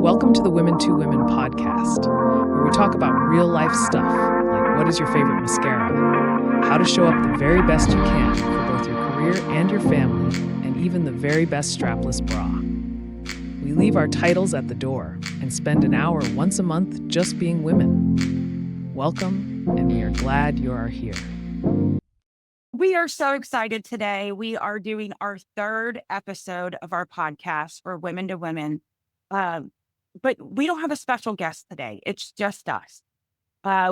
Welcome to the Women to Women podcast, where we talk about real life stuff like what is your favorite mascara, how to show up the very best you can for both your career and your family, and even the very best strapless bra. We leave our titles at the door and spend an hour once a month just being women. Welcome, and we are glad you are here. We are so excited today. We are doing our third episode of our podcast for Women to Women. But we don't have a special guest today. It's just us.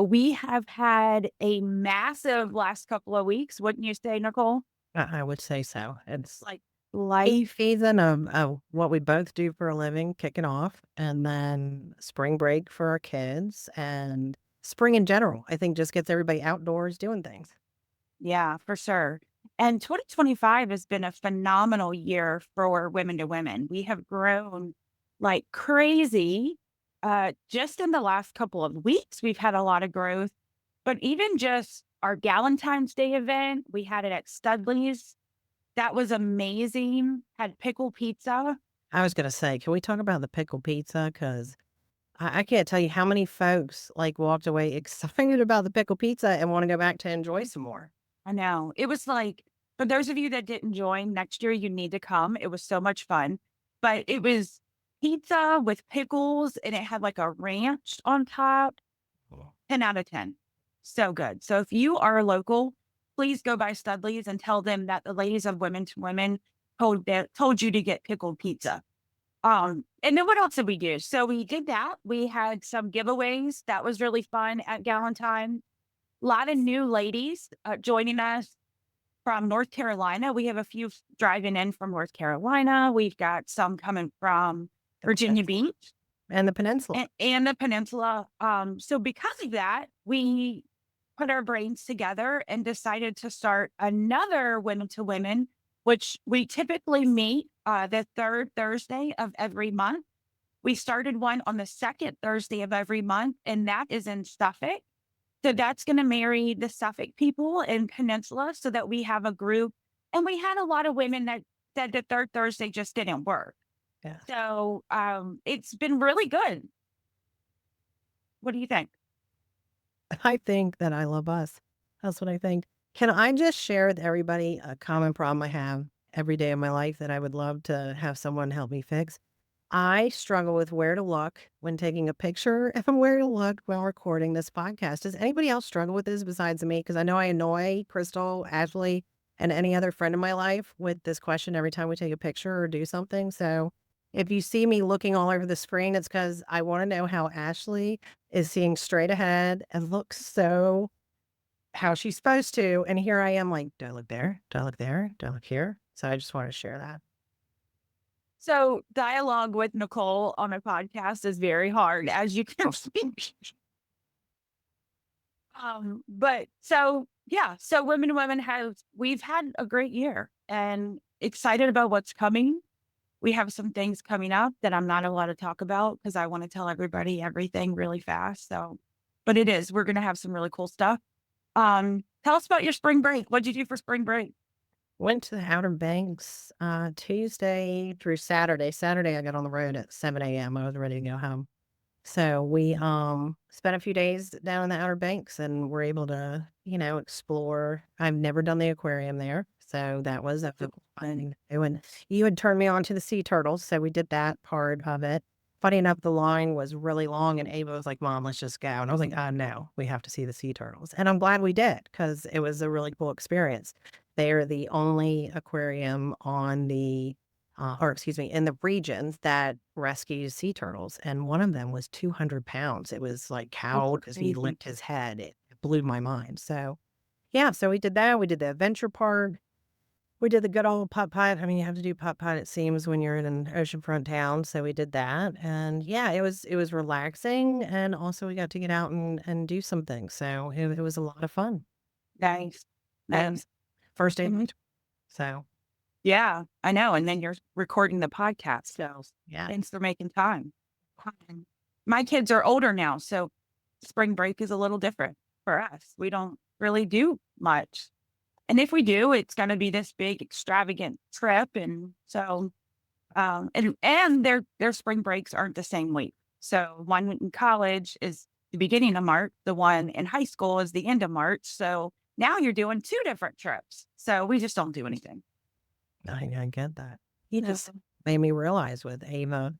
We have had a massive last couple of weeks. Wouldn't you say, Nicole? I would say so. It's Like peak life. season of what we both do for a living kicking off, and then spring break for our kids, and spring in general. I think just gets everybody outdoors doing things. Yeah, for sure. And 2025 has been a phenomenal year for Women to Women. We have grown like crazy. Just in the last couple of weeks, we've had a lot of growth. But even just our Galentine's Day event, we had it at Studley's. That was amazing. Had pickle pizza. I was gonna say, can we talk about the pickle pizza? Because I can't tell you how many folks walked away excited about the pickle pizza and want to go back to enjoy some more. I know. It was like, for those of you that didn't join next year, you need to come. It was so much fun. But it was pizza with pickles and it had like a ranch on top. Cool. 10 out of 10. So good. So if you are local, please go by Studley's and tell them that the ladies of Women to Women told you to get pickled pizza. And then what else did we do? So we did that. We had some giveaways. That was really fun at Galentine. A lot of new ladies joining us from North Carolina. We have a few driving in from North Carolina. We've got some coming from Virginia Beach And the peninsula. and the peninsula. So because of that, we put our brains together and decided to start another Women to Women, which we typically meet the third Thursday of every month. We started one on the second Thursday of every month, and that is in Suffolk. So that's going to marry the Suffolk people in Peninsula so that we have a group. And we had a lot of women that said the third Thursday just didn't work. Yeah. So it's been really good. What do you think? I think that I love us. That's what I think. Can I just share with everybody a common problem I have every day of my life that I would love to have someone help me fix? I struggle with where to look when taking a picture and where to look while recording this podcast. Does anybody else struggle with this besides me? Because I know I annoy Crystal, Ashley, and any other friend in my life with this question every time we take a picture or do something. So if you see me looking all over the screen, it's because I want to know how Ashley is seeing straight ahead and looks so how she's supposed to. And here I am like, do I look there? Do I look there? Do I look here? So I just want to share that. So dialogue with Nicole on a podcast is very hard, as you can see. But so yeah, so Women to Women we've had a great year and excited about what's coming. We have some things coming up that I'm not allowed to talk about because I want to tell everybody everything really fast. So, but we're going to have some really cool stuff. Tell us about your spring break. What'd you do for spring break? Went to the Outer Banks Tuesday through Saturday. Saturday, I got on the road at 7 a.m. I was ready to go home. So we spent a few days down in the Outer Banks and were able to, explore. I've never done the aquarium there. So that was a fun thing to do. And you had turned me on to the sea turtles. So we did that part of it. Funny enough, the line was really long and Ava was like, Mom, let's just go. And I was like, no, we have to see the sea turtles. And I'm glad we did because it was a really cool experience. They are the only aquarium on the, in the regions that rescues sea turtles. And one of them was 200 pounds. It was like cowed because he licked his head. It blew my mind. So, yeah, so we did that. We did the adventure park. We did the good old putt-putt. I mean, you have to do putt-putt, it seems, when you're in an oceanfront town. So we did that. And yeah, it was relaxing. And also we got to get out and do some things. So it was a lot of fun. Nice. Nice. First day. Mhm. So Yeah, I know. And then you're recording the podcast. So yeah. thanks for making time. My kids are older now. So spring break is a little different for us. We don't really do much. And if we do, it's going to be this big extravagant trip. And so And their spring breaks aren't the same week. So one in college is the beginning of March, the one in high school is the end of March. So now you're doing 2 different trips. So we just don't do anything. I get that. You Yeah. just made me realize with Ava,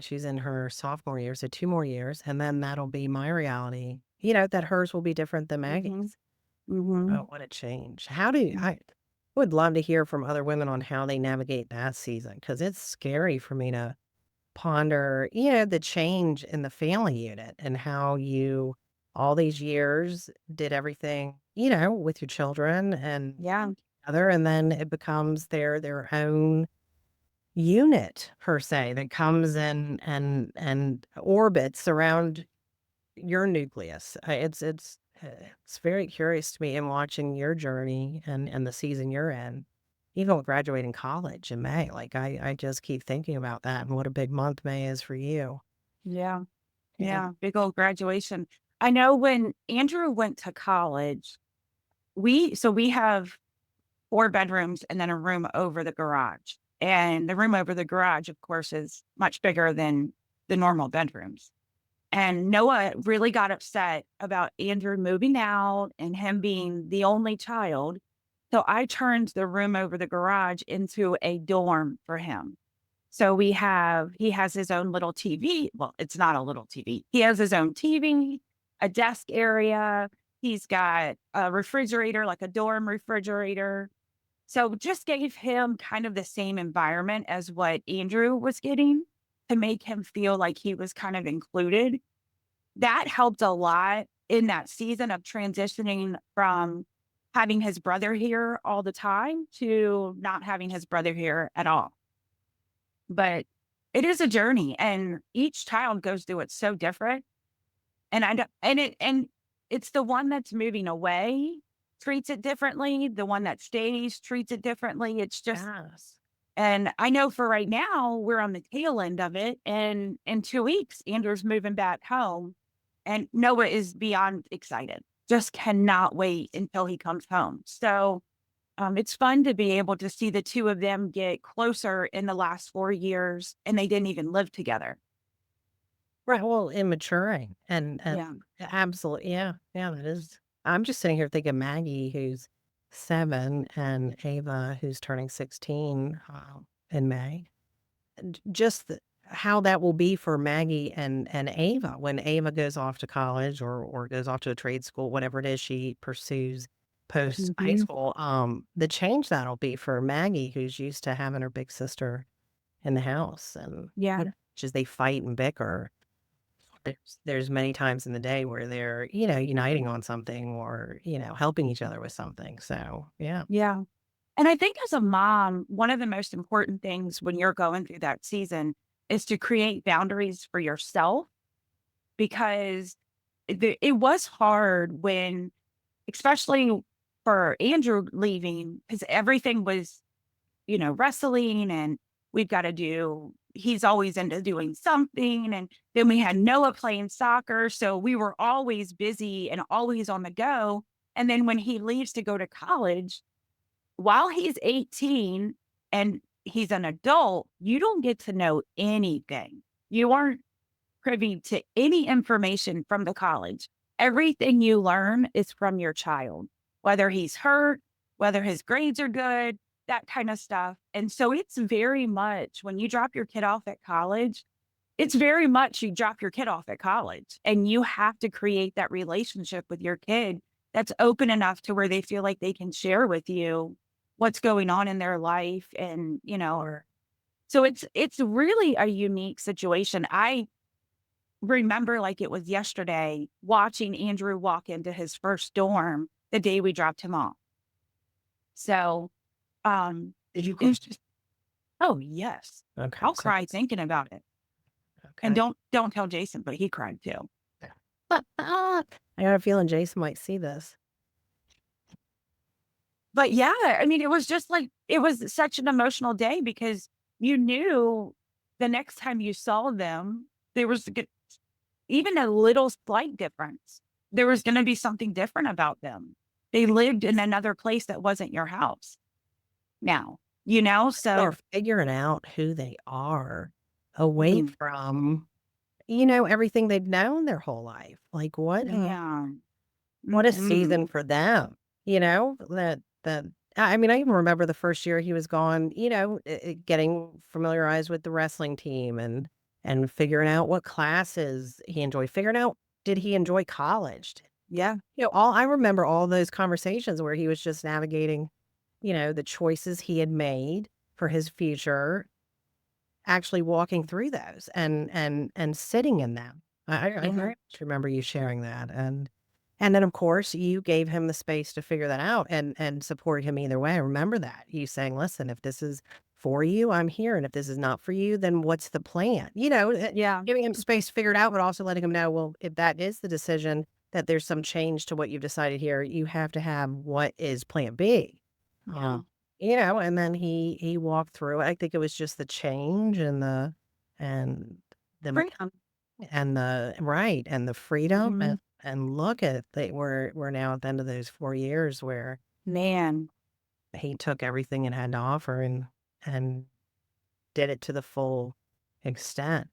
she's in her sophomore year, so 2 more years, and then that'll be my reality, that hers will be different than Maggie's. Mm-hmm. Oh, what a change. I would love to hear from other women on how they navigate that season because it's scary for me to ponder, the change in the family unit and how you, all these years, did everything, with your children and Yeah. other, and then it becomes their own unit per se that comes in and orbits around your nucleus. It's very curious to me in watching your journey and the season you're in, even with graduating college in May. Like I just keep thinking about that and what a big month May is for you. Yeah. Yeah. Yeah. Big old graduation. I know when Andrew went to college, we have 4 bedrooms and then a room over the garage. And the room over the garage, of course, is much bigger than the normal bedrooms. And Noah really got upset about Andrew moving out and him being the only child. So I turned the room over the garage into a dorm for him. So he has his own little TV. Well, it's not a little TV. He has his own TV, a desk area. He's got a refrigerator, like a dorm refrigerator. So just gave him kind of the same environment as what Andrew was getting to make him feel like he was kind of included. That helped a lot in that season of transitioning from having his brother here all the time to not having his brother here at all. But it is a journey and each child goes through it so different. And I don't, and it's the one that's moving away treats it differently. The one that stays treats it differently. It's just, Yes. and I know for right now, we're on the tail end of it. And in 2 weeks, Andrew's moving back home and Noah is beyond excited. Just cannot wait until he comes home. So it's fun to be able to see the two of them get closer in the last 4 years and they didn't even live together. Right. Well, in maturing and Yeah. absolutely. Yeah. Yeah. That is. I'm just sitting here thinking Maggie, who's 7, and Ava, who's turning 16 in May. Just how that will be for Maggie and Ava when Ava goes off to college or goes off to a trade school, whatever it is she pursues post high Mhm. school. The change that'll be for Maggie, who's used to having her big sister in the house, and Yeah. much as they fight and bicker, there's many times in the day where they're uniting on something or helping each other with something. So yeah. Yeah. And I think as a mom, one of the most important things when you're going through that season is to create boundaries for yourself because it was hard when, especially for Andrew leaving, because everything was, wrestling and we've got to do, he's always into doing something. And then we had Noah playing soccer. So we were always busy and always on the go. And then when he leaves to go to college, while he's 18 and he's an adult, you don't get to know anything. You aren't privy to any information from the college. Everything you learn is from your child, whether he's hurt, whether his grades are good, that kind of stuff. And so it's very much when you drop your kid off at college, it's very much you drop your kid off at college and you have to create that relationship with your kid that's open enough to where they feel like they can share with you what's going on in their life and or so it's really a unique situation. I remember like it was yesterday watching Andrew walk into his first dorm the day we dropped him off. So Did you it was just, oh yes, Okay. I'll So cry thinking about it. And okay. don't tell Jason, but he cried too. I got a feeling Jason might see this. But yeah, I mean, it was just like, it was such an emotional day because you knew the next time you saw them, there was even a little slight difference. There was going to be something different about them. They lived in another place that wasn't your house now. So Or figuring out who they are away mm, from, everything they've known their whole life. Like yeah. what a Mm-mm. season for them, that I mean, I even remember the first year he was gone, getting familiarized with the wrestling team and figuring out what classes he enjoyed, figuring out did he enjoy college? Yeah. All I remember all those conversations where he was just navigating, the choices he had made for his future, actually walking through those and sitting in them. I Yeah. very much remember you sharing that, and then, of course, you gave him the space to figure that out and support him either way. I remember that. You saying, "Listen, if this is for you, I'm here, and if this is not for you, then what's the plan?" Yeah. Giving him space to figure it out, but also letting him know, well, if that is the decision, that there's some change to what you've decided here, you have to have what is plan B. Yeah. And then he walked through it. I think it was just the change and the Freedom. right, and the freedom, Mhm. and look at that we're now at the end of those 4 years where Man. he took everything it had to offer and did it to the full extent,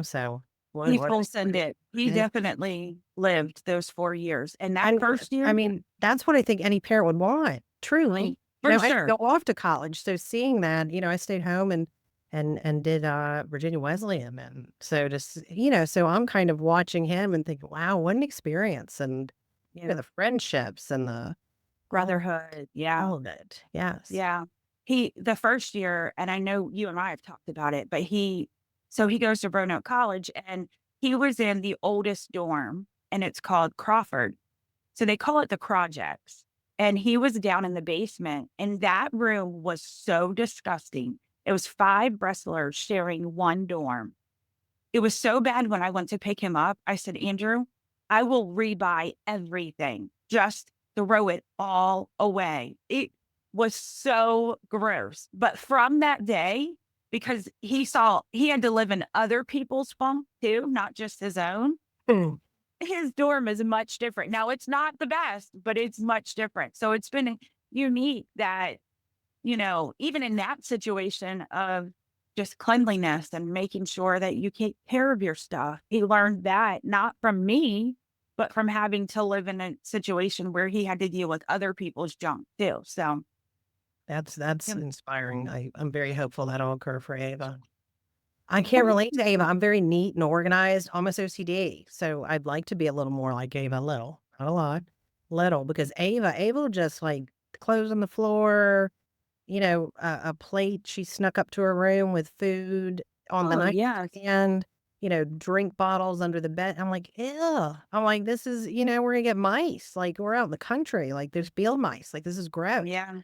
so He what full send it. He yeah, definitely lived those 4 years. And that and, first I year, mean, that's what I think any parent would want, truly. for I didn't sure. go off to college, so seeing that, I stayed home and did, Virginia Wesleyan, and so just so I'm kind of watching him and thinking, "Wow, what an experience," and, Yeah. the friendships and all Brotherhood. Yeah. all of it. Yes. Yeah. The first year, and I know you and I have talked about it, but so he goes to Roanoke College and he was in the oldest dorm and it's called Crawford. So they call it the Projects. And he was down in the basement and that room was so disgusting. It was 5 wrestlers sharing one dorm. It was so bad when I went to pick him up. I said, Andrew, I will rebuy everything. Just throw it all away. It was so gross. But from that day, because he had to live in other people's bunk too, not just his own, Mm. his dorm is much different. Now, it's not the best, but it's much different. So it's been unique that even in that situation of just cleanliness and making sure that you take care of your stuff, he learned that not from me, but from having to live in a situation where he had to deal with other people's junk too. So, That's yeah. inspiring. I'm very hopeful that'll occur for Ava. I can't relate to Ava. I'm very neat and organized, almost OCD. So I'd like to be a little more like Ava, a little, not a lot, little, because Ava will just like clothes on the floor, a plate. She snuck up to her room with food on the Oh, yes. nightstand, drink bottles under the bed. I'm like, ew. I'm like, this is, we're gonna get mice. Like we're out in the country. Like there's field mice. Like this is gross. Yeah.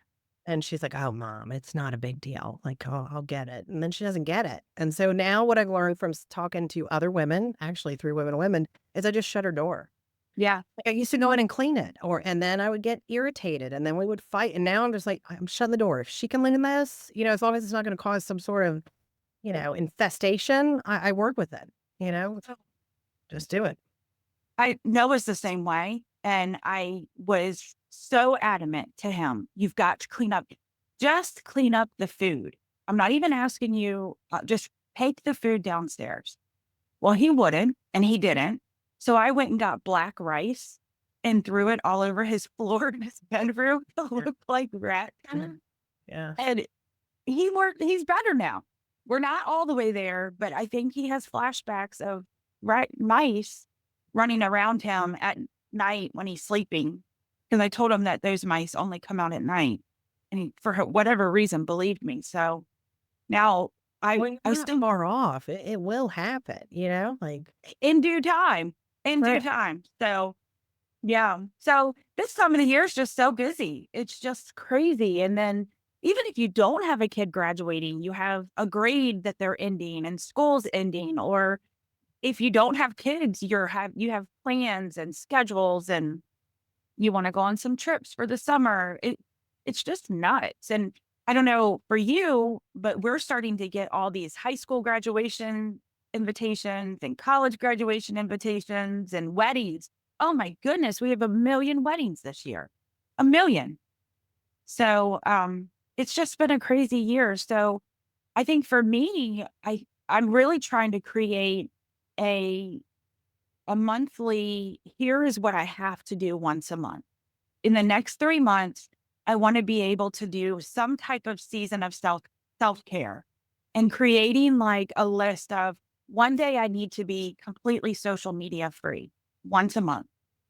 And she's like, "Oh, mom, it's not a big deal. Like, I'll get it." And then she doesn't get it. And so now what I've learned from talking to other women, actually 3 women to women, is I just shut her door. Yeah. Like I used to go in and clean it, and then I would get irritated, and then we would fight. And now I'm just like, I'm shutting the door. If she can live in this, as long as it's not going to cause some sort of, infestation, I work with it. So just do it. Noah's the same way. And I was so adamant to him, you've got to just clean up the food. I'm not even asking you, just take the food downstairs. Well, he wouldn't, and he didn't. So I went and got black rice and threw it all over his floor in his bedroom to look like rat. Yeah. And he's better now. We're not all the way there, but I think he has flashbacks of mice running around him at night when he's sleeping. Because I told him that those mice only come out at night. And he, for whatever reason, believed me. So now Well, you're I not still, far off. It will happen, like, in due time, in due right. time. So, yeah. So this time of the year is just so busy. It's just crazy. And then even if you don't have a kid graduating, you have a grade that they're ending and school's ending, or if you don't have kids, you have plans and schedules and you want to go on some trips for the summer. It's just nuts. And I don't know for you, but we're starting to get all these high school graduation invitations and college graduation invitations and weddings. Oh my goodness, we have 1 million weddings this year. 1 million. So it's just been a crazy year. So I think for me, I'm really trying to create a monthly, here is what I have to do once a month. In the next 3 months, I want to be able to do some type of season of self-care, and creating like a list of, one day I need to be completely social media free once a month.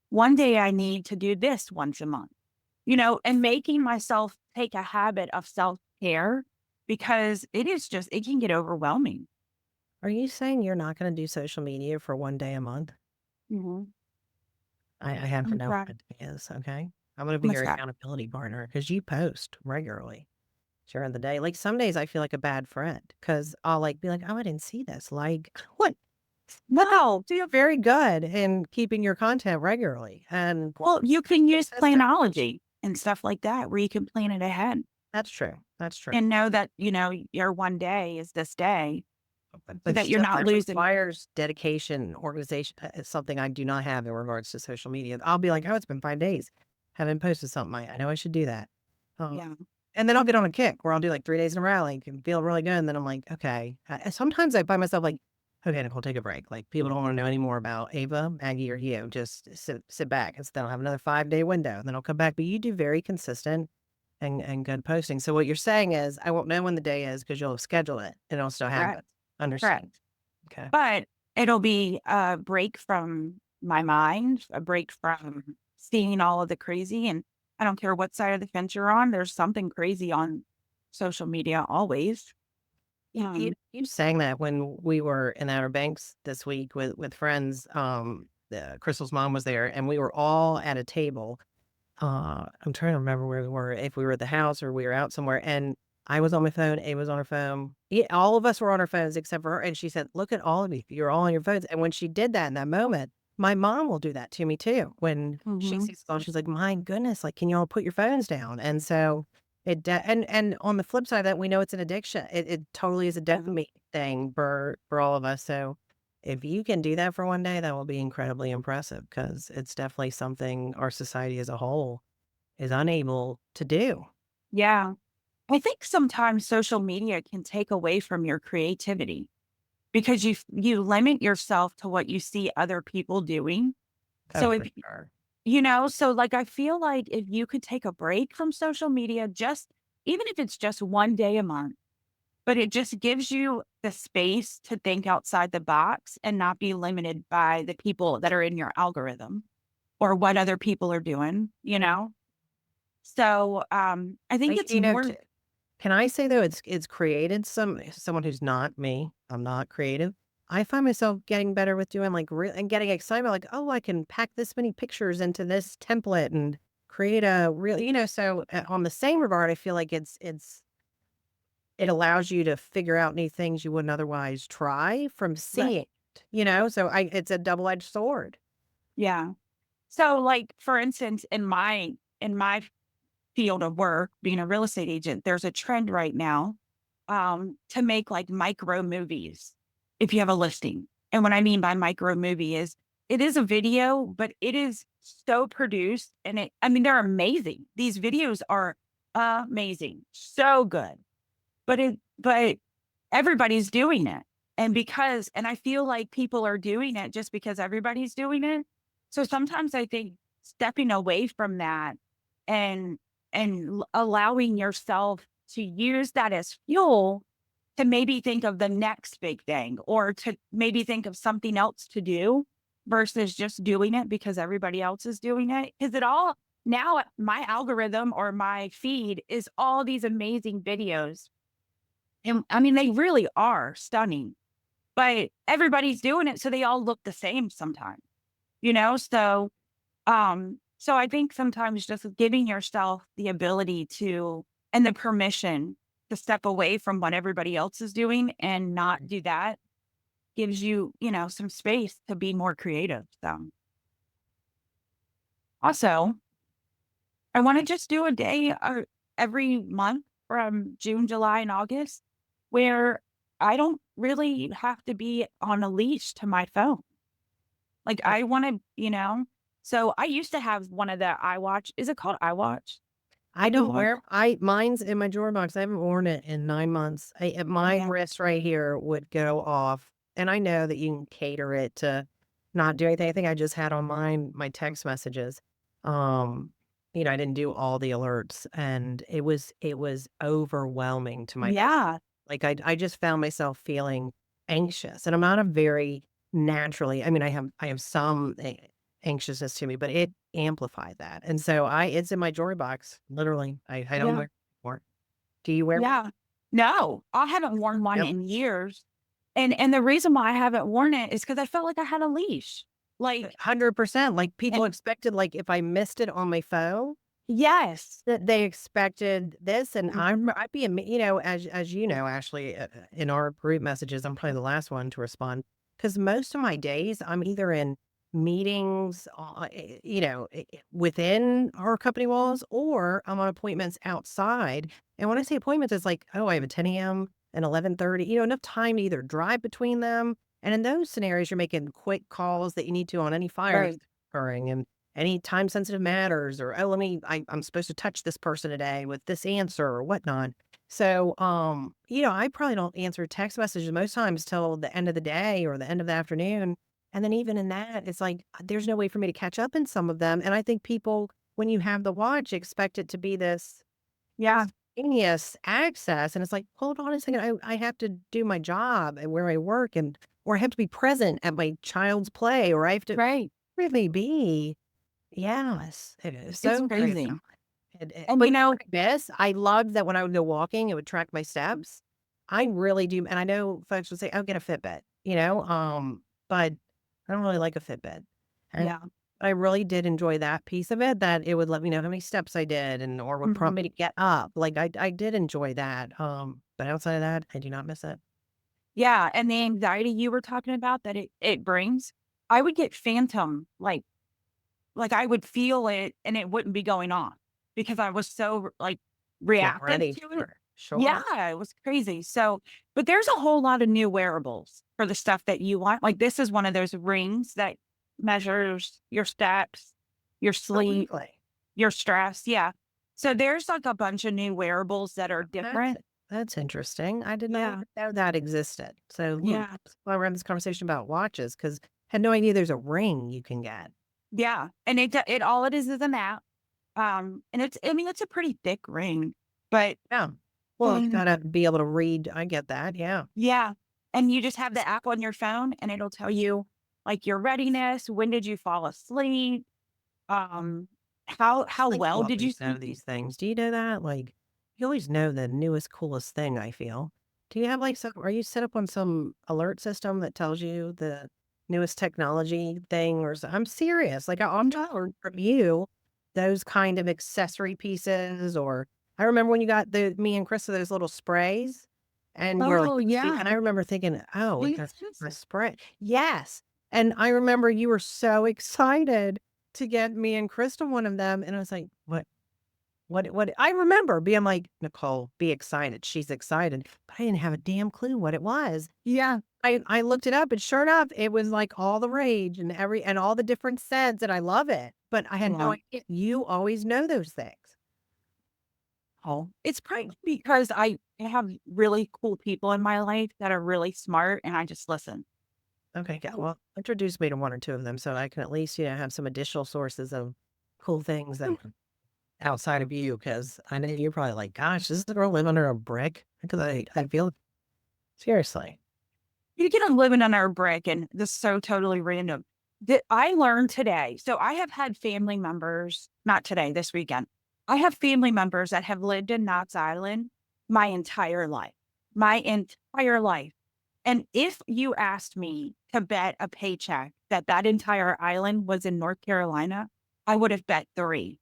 One day I need to do this once a month, and making myself take a habit of self-care, because it can get overwhelming. Are you saying you're not going to do social media for one day a month? Mhm. I have to I'm know what proud. it is. Okay. I'm going to be What's your that? accountability partner because you post regularly during the day. Like some days I feel like a bad friend because I'll like be like, oh, I didn't see this. Like, what? But then No. you're very good in keeping your content regularly and Well, you can use consistent. Planology and stuff like that where you can plan it ahead That's true. That's true. and know that, your one day is this day, so But that you're still, not that losing. requires dedication, organization. It's something I do not have in regards to social media. I'll be like, oh, it's been 5 days. Haven't posted something. I know I should do that. Uh, Yeah. and then I'll get on a kick where I'll do like 3 days in a row, like, and feel really good. And then I'm like, okay. Sometimes I find myself like, okay, Nicole, take a break. Like, people don't want to know any more about Ava, Maggie, or you. Just sit back. And so then I'll have another 5 day window. And then I'll come back. But you do very consistent and good posting. So what you're saying is, I won't know when the day is because you'll schedule it and it'll still happen. Correct. Understand. Correct. Okay. But it'll be a break from my mind, a break from seeing all of the crazy. And I don't care what side of the fence you're on, there's something crazy on social media always. You saying that when we were in Outer Banks this week with friends, Crystal's mom was there, and we were all at a table. I'm trying to remember where we were, if we were at the house or we were out somewhere, and I was on my phone, Ava was on her phone. Yeah, all of us were on our phones except for her, and she said, "Look at all of you. You're all on your phones." And when she did that in that moment, my mom will do that to me too. When she Mhm. sees us all, she's like, "My goodness, like, can you all put your phones down?" And so and on the flip side of that, we know it's an addiction. It totally is a dopamine thing for all of us. So if you can do that for one day, that will be incredibly impressive because it's definitely something our society as a whole is unable to do. Yeah. I think sometimes social media can take away from your creativity, because you limit yourself to what you see other people doing. Oh, So for if sure. so like I feel like if you could take a break from social media, just even if it's just one day a month, but it just gives you the space to think outside the box and not be limited by the people that are in your algorithm or what other people are doing. So I think Like, it's more. can I say though, it's created someone who's not me. I'm not creative. I find myself getting better with doing like real and getting excited, like, oh, I can pack this many pictures into this template and create a real, so on the same regard, I feel like it allows you to figure out new things you wouldn't otherwise try from Right. seeing so it's a double-edged sword. Yeah. So like for instance, in my field of work, being a real estate agent, there's a trend right now to make like micro movies if you have a listing. And what I mean by micro movie is, it is a video, but it is so produced, and I mean, they're amazing. These videos are amazing, so good. But everybody's doing it. And I feel like people are doing it just because everybody's doing it. So sometimes I think stepping away from that and allowing yourself to use that as fuel to maybe think of the next big thing, or to maybe think of something else to do versus just doing it because everybody else is doing it. Because it all now, my algorithm or my feed is all these amazing videos, and I mean, they really are stunning, but everybody's doing it. So they all look the same sometimes. So I think sometimes just giving yourself the ability to, and the permission to step away from what everybody else is doing and not do that, gives you some space to be more creative. So also, I want to just do a day every month from June, July, and August where I don't really have to be on a leash to my phone. Like I want to. So I used to have one of the iWatch. Is it called iWatch? I don't Oh, wear mine's in my drawer box. I haven't worn it in 9 months. My yeah. wrist right here would go off, and I know that you can cater it to not do anything. I think I just had on mine my text messages. Um, I didn't do all the alerts, and it was overwhelming to my Yeah. like, I just found myself feeling anxious, and I'm not a very naturally I mean, I have some anxiousness to me, but it amplified that, and so it's in my jewelry box, literally. I don't Yeah. wear it anymore. Do you wear one? Yeah. No, I haven't worn one Yep. in years. And the reason why I haven't worn it is because I felt like I had a leash. Like, 100%, like, people and expected, like, if I missed it on my phone, yes. that they expected this, and Mm. I'd be as you know, Ashley, in our group messages, I'm probably the last one to respond because most of my days, I'm either in meetings, within our company walls, or I'm on appointments outside. And when I say appointments, it's like, oh, I have a 10 a.m. and 11:30, enough time to either drive between them. And in those scenarios, you're making quick calls that you need to on any fire that's Right. occurring. And any time sensitive matters or oh I'm supposed to touch this person today with this answer or whatnot. So I probably don't answer text messages most times till the end of the day or the end of the afternoon. And then even in that it's like there's no way for me to catch up in some of them. And I think people, when you have the watch, expect it to be this Yeah. instantaneous access, and it's like, hold on a second, I have to do my job and where I work, and or I have to be present at my child's play, or I have to Right. really be. Yes, it is It's so crazy. crazy. And But like this, I loved that when I would go walking, it would track my steps. I really do, and I know folks would say, "Oh, get a Fitbit," but I don't really like a Fitbit. And yeah. I really did enjoy that piece of it, that it would let me know how many steps I did and or would Mhm. prompt me to get up. Like I did enjoy that. But outside of that, I do not miss it. Yeah. And the anxiety you were talking about that it brings, I would get phantom, like I would feel it and it wouldn't be going on because I was so like Get reactive ready to it. for Yeah, sure. it was crazy. So, but there's a whole lot of new wearables for the stuff that you want. Like this is one of those rings that measures your steps, your Oh, sleep, really? your stress. Yeah. So there's like a bunch of new wearables that are That's different. that's interesting. I did not Yeah. know that existed. So, Yeah. that's why we're having this conversation about watches because had no idea there's a ring you can get. Yeah. And it all it is an app. And it's I mean it's a pretty thick ring, but Yeah. Well, you um, gotta be able to read. I get that. Yeah. yeah. And you just have the app on your phone and it'll tell you like your readiness, when did you fall asleep, um, how Like, you well did you always know sleep? these things. Do you know that? Like, you always know the newest, coolest thing, I feel. Do you have like some, are you set up on some alert system that tells you the newest technology thing or I'm serious. Like I'm trying to learn from you those kind of accessory pieces or I remember when you got me and Krista those little sprays and you're like, Oh, see, and I yeah. remember thinking, oh, These that's a things spray. Yes. And I remember you were so excited to get me and Krista one of them, and I was like, "What?" I remember being like, "Nicole, be excited. She's excited." But I didn't have a damn clue what it was. yeah. I looked it up, and sure enough, it was like all the rage and all the different scents, and I love it. But I had no Yeah. idea. You always know those things. Oh, it's probably because I have really cool people in my life that are really smart and I just listen. Okay, yeah. Well, introduce me to one or two of them so I can at least, have some additional sources of cool things that outside of you, because I know you're probably like, "Gosh, does this girl live under a brick?" Because I feel seriously. You get I'm living under a brick, and this is so totally random. That I learned today. So I have had family members, not today, this weekend. I have family members that have lived in Knott's Island my entire life. And if you asked me to bet a paycheck that that entire island was in North Carolina, I would have bet three.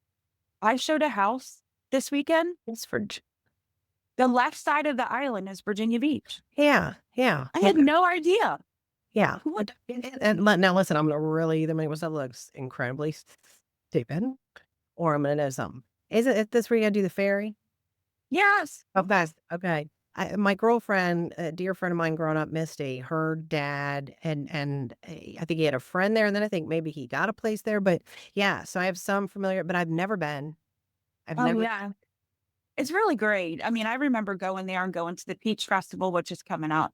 I showed a house this weekend. It's for The left side of the island is Virginia Beach. yeah, yeah, I yeah, had no idea. yeah. What? Now listen, I'm gonna really either make myself look incredibly stupid, or I'm gonna know something. Is it this where you gotta do the ferry? Yes. Oh, guys, okay. My girlfriend, a dear friend of mine growing up, Misty, her dad, and I think he had a friend there, and then I think maybe he got a place there. But yeah, so I have some familiar, but I've never been. I've Oh, never yeah. It's really great. I mean, I remember going there and going to the Peach Festival, which is coming up.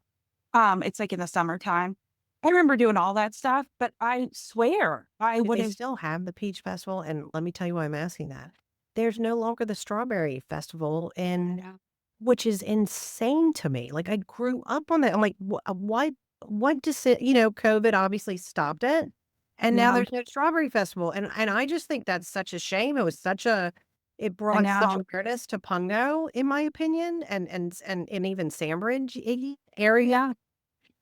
It's like in the summertime. I remember doing all that stuff, but I swear I Do would they have. still have the Peach Festival? And let me tell you why I'm asking that. There's no longer the Strawberry Festival, and Yeah. which is insane to me. Like I grew up on that. I'm like, what does it, COVID obviously stopped it. And now Yeah, there's no Strawberry Festival. And I just think that's such a shame. It I brought such know. awareness to Pungo, in my opinion, and even Sandbridge area. Yeah,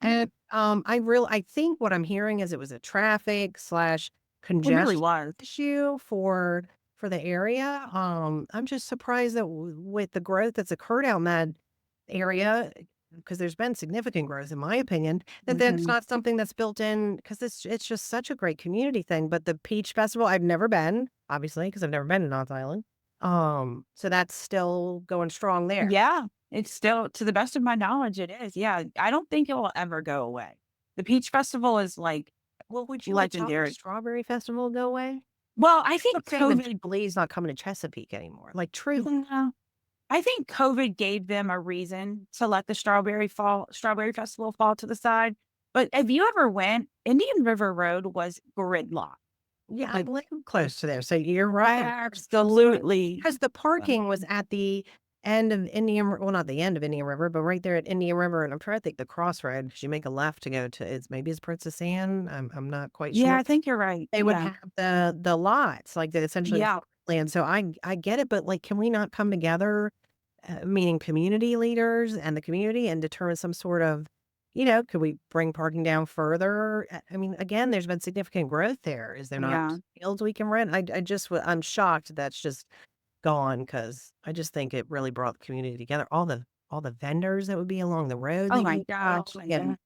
And I think what I'm hearing is it was a traffic slash it really congestion was. issue for the area. I'm just surprised that with the growth that's occurred out in that area, because there's been significant growth, in my opinion, that's Mhm. not something that's built in because it's just such a great community thing. But the Peach Festival, I've never been, obviously, because I've never been to North Island. So that's still going strong there. Yeah, it's still, to the best of my knowledge, it is. Yeah, I don't think it will ever go away. The Peach Festival is like Well, would you like the legendary. Strawberry Festival to go away? Well, I think I'm saying that COVID. Jubilee's not coming to Chesapeake anymore. Like, truly. No, I think COVID gave them a reason to let the Strawberry Festival fall to the side. But if you ever went, Indian River Road was gridlock. Yeah, I Like, live close to there, so you're right. absolutely. Because the parking was at the end of well, not the end of Indian River, but right there at Indian River, and I'm trying to think the crossroad, because you make a left to go to it's Princess Anne, I'm not quite Yeah, sure. I think you're right. They would Yeah. have the lots, like, that essentially Yeah. land, so I get it, but, like, can we not come together, meaning community leaders and the community, and determine some sort of, could we bring parking down further? I mean, again, there's been significant growth there. Is there not Yeah. fields we can rent? I'm shocked that's just gone because I just think it really brought the community together. All the vendors that would be along the road Oh that my you gosh. Yeah. and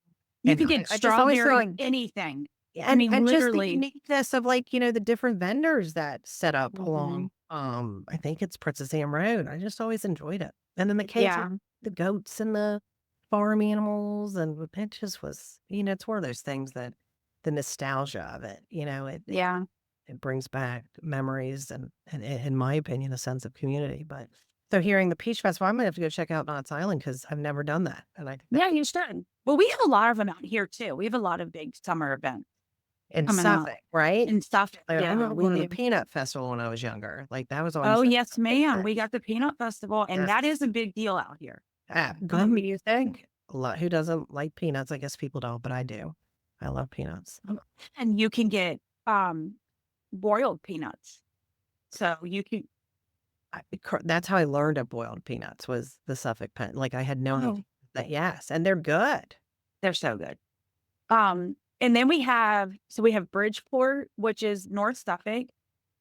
You could get I just always feel strawberry like anything. I and mean, and just the literally. uniqueness of, like, the different vendors that set up Mhm. along, I think it's Princess Anne Road. I just always enjoyed it. And then the kids with Yeah. the goats and the farm animals, and it just was, it's one of those things that the nostalgia of it, Yeah. it brings back memories and in my opinion, a sense of community. But so hearing the Peach Festival, I'm gonna have to go check out Knott's Island because I've never done that. And I think that Yeah, you should. Well, we have a lot of them out here too. We have a lot of big summer events in coming up Suffolk, right? and stuff. I Yeah, remember we going to the do. Peanut Festival when I was younger. Like, that was always Oh, such yes, a big ma'am. thing. We got the Peanut Festival, and Yes. that is a big deal out here. Good, what do you think? Who doesn't like peanuts? I guess people don't, but I do. I love peanuts. And you can get boiled peanuts. So you can. That's how I learned of boiled peanuts was the Suffolk pen. Like, I had no idea Oh, that, yes, and they're good. they're so good. And then we have Bridgeport, which is North Suffolk,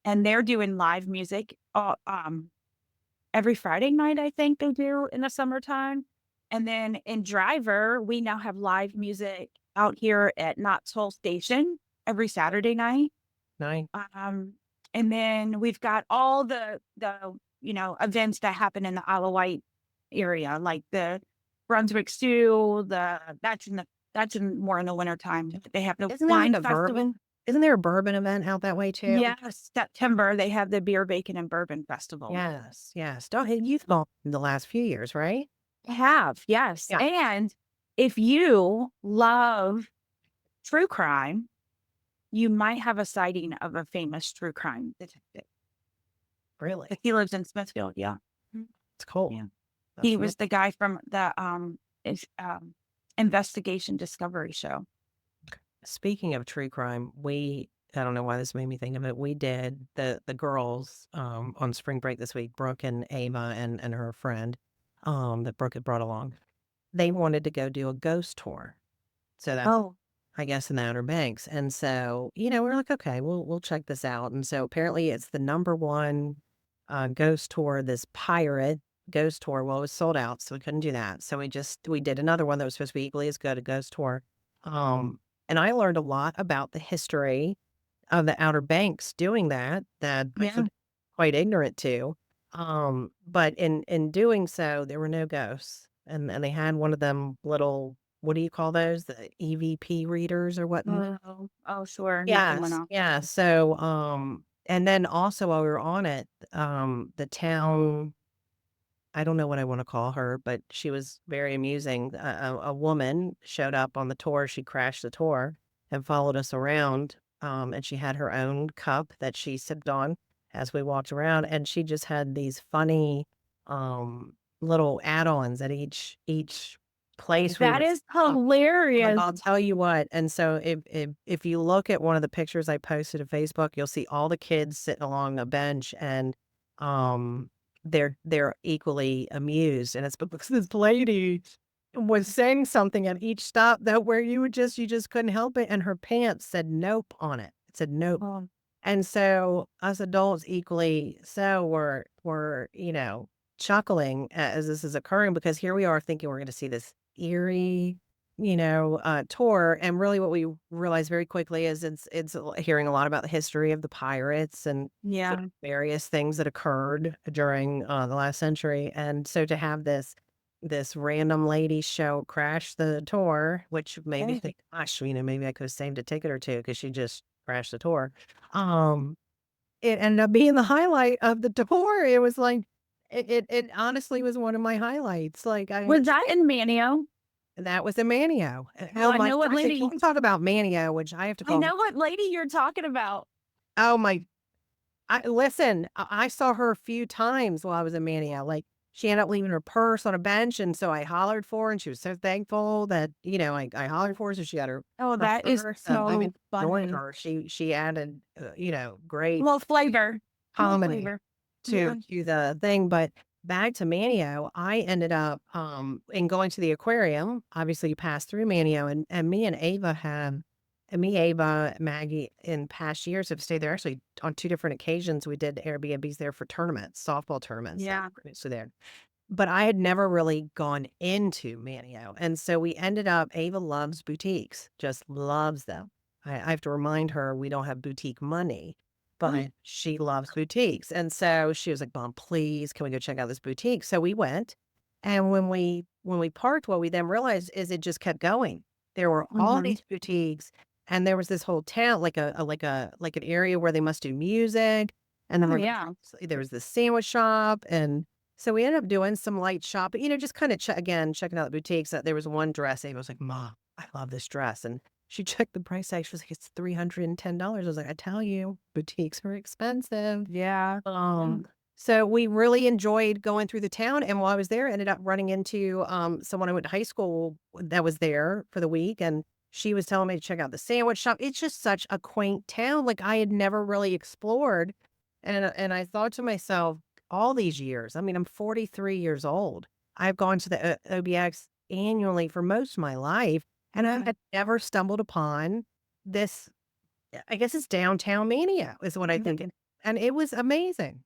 and they're doing live music every Friday night, I think they do in the summertime. And then in Driver, we now have live music out here at Knott's Hole Station every Saturday night. Nice. Um, and then we've got all the events that happen in the Isle of Wight area, like the Brunswick Stew, that's in more in the wintertime. They have the Isn't there like wine a festival. bourbon? Isn't there a bourbon event out that way too? Yes, September they have the beer, bacon, and bourbon festival. Yes, yes. Don't you've been in the last few years, right? Have, yes. Yeah. And if you love true crime, you might have a sighting of a famous true crime detective. Really? He lives in Smithfield. Yeah. It's cool. Yeah. That's He amazing. was the guy from the investigation discovery show. Speaking of true crime, I don't know why this made me think of it. We did the girls on spring break this week, Brooke and Ava and her friend that Brooke had brought along. They wanted to go do a ghost tour. So that's Oh, I guess in the Outer Banks. And so, we're like, okay, we'll check this out. And so apparently it's the number one ghost tour, this pirate ghost tour. Well, it was sold out, so we couldn't do that. So we did another one that was supposed to be equally as good, a ghost tour. And I learned a lot about the history of the Outer Banks doing that I yeah. was quite ignorant to. But in doing so, there were no ghosts. And they had one of them little, what do you call those? The EVP readers or whatnot? Sure. Nothing went Yes, off. yeah. So, and then also while we were on it, the town I don't know what I want to call her, but she was very amusing. A woman showed up on the tour. She crashed the tour and followed us around. And she had her own cup that she sipped on as we walked around. And she just had these funny little add-ons at each place we That were. is Like, hilarious. I'll tell you what. And so if you look at one of the pictures I posted to Facebook, you'll see all the kids sitting along a bench and um they're equally amused. And it's because this lady was saying something at each stop that where you just couldn't help it. And her pants said nope on it. It said nope. Oh, And so us adults equally so were, chuckling as this is occurring because here we are thinking we're going to see this eerie, tour. And really what we realize very quickly is it's hearing a lot about the history of the pirates and yeah. various things that occurred during the last century. And so to have this random lady show crash the tour, which made me think, gosh, maybe I could have saved a ticket or two because she just crashed the tour. Um, it ended up being the highlight of the tour. It was like, it honestly was one of my highlights. Like Was that in Manio? that was a Manio. I know what gosh, if lady. you wanna talk about Manio, which I have to I call. know what lady you're talking about. Oh my listen, I saw her a few times while I was in Manio. Like, she ended up leaving her purse on a bench, and so I hollered for her, and she was so thankful that, I hollered for her, so she got Oh, her that is purse. I so mean, enjoyed funny. her. She added, great Little flavor. Little comedy flavor. to the thing. But back to Manio, I ended up in going to the aquarium. Obviously, you pass through Manio, and me, Ava, Maggie, in past years have stayed there. Actually, on 2 different occasions, we did Airbnbs there for tournaments, softball tournaments. Yeah. So there. But I had never really gone into Manio. And so we ended up, Ava loves boutiques, just loves them. I have to remind her we don't have boutique money, but she loves boutiques. And so she was like, Mom, please, can we go check out this boutique? So we went. And when we parked, what we then realized is it just kept going. There were all Mhm. these boutiques, and there was this whole town, like an area where they must do music. And then Oh, yeah. there was this sandwich shop, and so we ended up doing some light shopping, just kind of checking out the boutiques. There was one dress. Ava was like, Mom, I love this dress. And she checked the price tag. She was like, it's $310. I was like, I tell you, boutiques are expensive. Yeah. So we really enjoyed going through the town. And while I was there, I ended up running into someone I went to high school that was there for the week. And she was telling me to check out the sandwich shop. It's just such a quaint town. Like I had never really explored. And I thought to myself, all these years, I mean, I'm 43 years old. I've gone to the OBX annually for most of my life, and I had never stumbled upon this. I guess it's downtown mania is what I think, and it was amazing.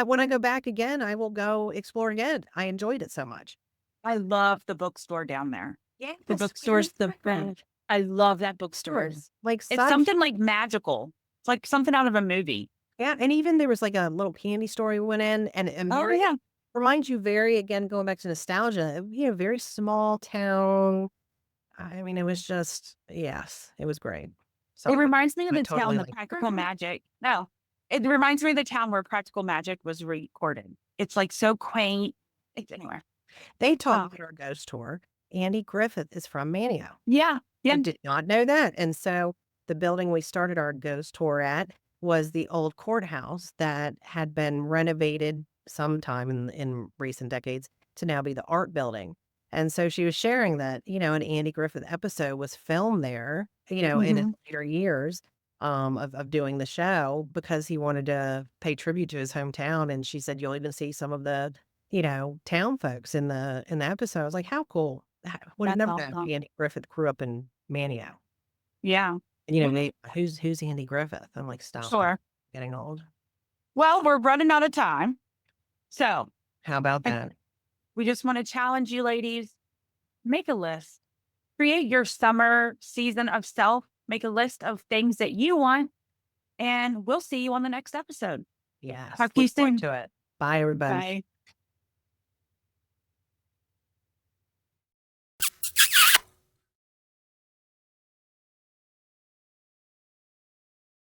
When I go back again, I will go explore again. I enjoyed it so much. I love the bookstore down there. Yeah, The bookstore's the best. I love that bookstore. like It's such. something like magical. It's like something out of a movie. Yeah, and even there was like a little candy store we went in, and Oh, yeah. reminds you again, going back to nostalgia, very small town. I mean, it was just, yes, it was great. So It reminds me of I the totally town, the like. Practical Magic. No, it reminds me of the town where Practical Magic was recorded. It's like so quaint. It's anywhere. They talk Oh, about our ghost tour. Andy Griffith is from Manio. yeah. I Yeah. did not know that. And so the building we started our ghost tour at was the old courthouse that had been renovated sometime in recent decades to now be the art building. And so she was sharing that, an Andy Griffith episode was filmed there, in his Mhm. later years of doing the show because he wanted to pay tribute to his hometown. And she said, you'll even see some of the, town folks in the episode. I was like, how cool. I would have That's never known awesome. Andy Griffith grew up in Manio. Yeah. And, who's Andy Griffith? I'm like, stop. Sure. Getting old. Well, we're running out of time. So How about that? we just want to challenge you ladies. Make a list. Create your summer season of self. Make a list of things that you want. And we'll see you on the next episode. Yes. Talk to you Look forward soon. to it. Bye, everybody. Bye.